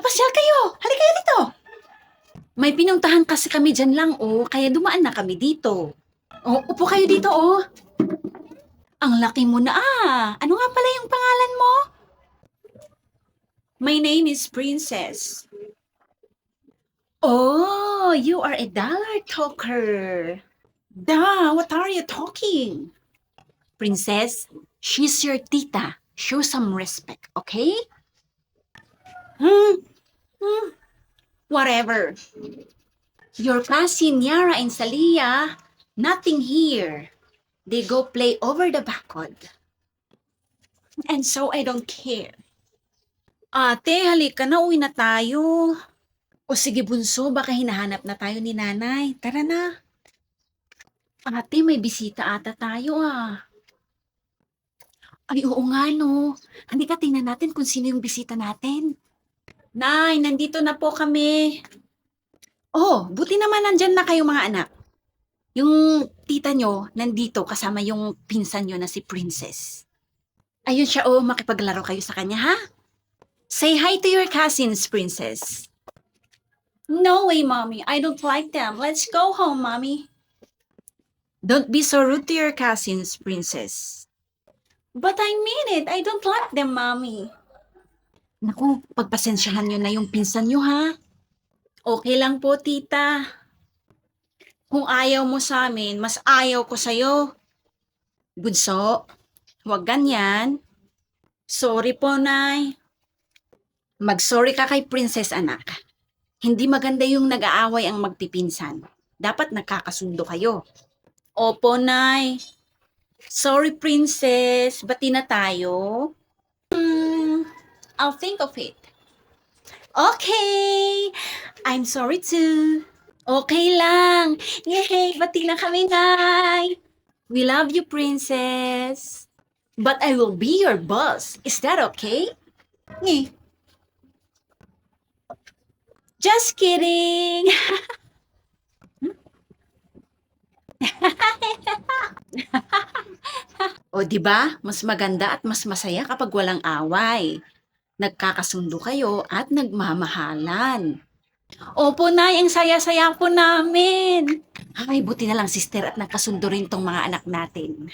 pasyal kayo. Halika kayo dito. May pinuntahan kasi kami dyan lang, kaya dumaan na kami dito. Upo kayo dito, Ang laki mo na, Ano nga pala yung pangalan mo? My name is Princess. Oh, you are a dollar talker. Duh, what are you talking? Princess, she's your tita. Show some respect, okay? Whatever. Your cousin Yara and Salia, nothing here. They go play over the backward. And so I don't care. Ate, halika na, uwi na tayo. O sige bunso, baka hinahanap na tayo ni nanay. Tara na. Ate, may bisita ata tayo Ay, oo nga no. Halika tingnan natin kung sino yung bisita natin. Nay, nandito na po kami. Buti naman nandyan na kayo mga anak. Yung tita nyo, nandito kasama yung pinsan nyo na si Princess. Ayun siya, makipaglaro kayo sa kanya, ha? Say hi to your cousins, Princess. No way, Mommy. I don't like them. Let's go home, Mommy. Don't be so rude to your cousins, Princess. But I mean it. I don't like them, Mommy. Naku, pagpasensyahan nyo na yung pinsan nyo, ha? Okay lang po, tita. Kung ayaw mo sa amin, mas ayaw ko sa'yo. Bunso, huwag ganyan. Sorry po, Nay. Mag-sorry ka kay Princess, anak. Hindi maganda yung nag-aaway ang magpipinsan. Dapat nagkakasundo kayo. Opo, Nay. Sorry, Princess. Bati na tayo? I'll think of it. Okay. I'm sorry too. Okay lang. Yay! Bati na kami, Nay. We love you, Princess. But I will be your boss. Is that okay? Just kidding. Di ba? Mas maganda at mas masaya kapag walang away. Nagkakasundo kayo at nagmamahalan. Opo, Nay, ang saya-saya po namin. Ay, buti na lang, sister, at nagkasundo rin tong mga anak natin.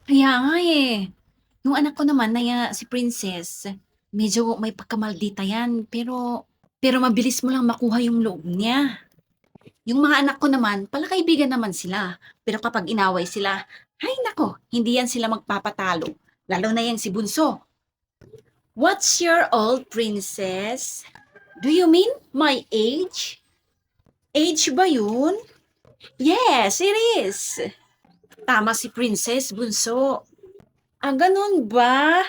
Kaya nga Yung anak ko naman na si Princess, medyo may pagkamaldita yan, pero mabilis mo lang makuha yung loob niya. Yung mga anak ko naman, palakaibigan naman sila. Pero kapag inaway sila, ay nako, hindi yan sila magpapatalo. Lalo na yan si Bunso. What's your old, Princess? Do you mean my age? Age ba yun? Yes, it is. Tama si Princess, Bunso. Ganun ba?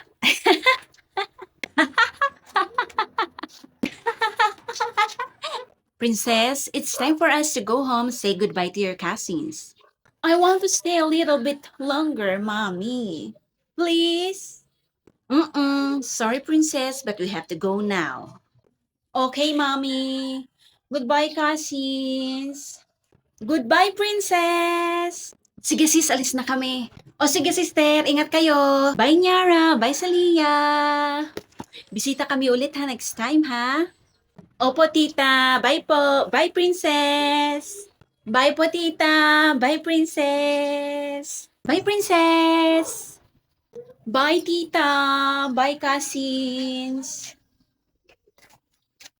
Princess, it's time for us to go home, say goodbye to your cousins. I want to stay a little bit longer, Mommy. Please? Sorry, Princess, but we have to go now. Okay, Mommy. Goodbye, cousins. Goodbye, Princess. Sige, sis, alis na kami. Sige, sister, ingat kayo. Bye, Nyara. Bye, Salia. Bisita kami ulit next time, ha? Opo, tita. Bye po. Bye, Princess. Bye po, tita. Bye, Princess. Bye, Princess. Bye, tita. Bye, cousins.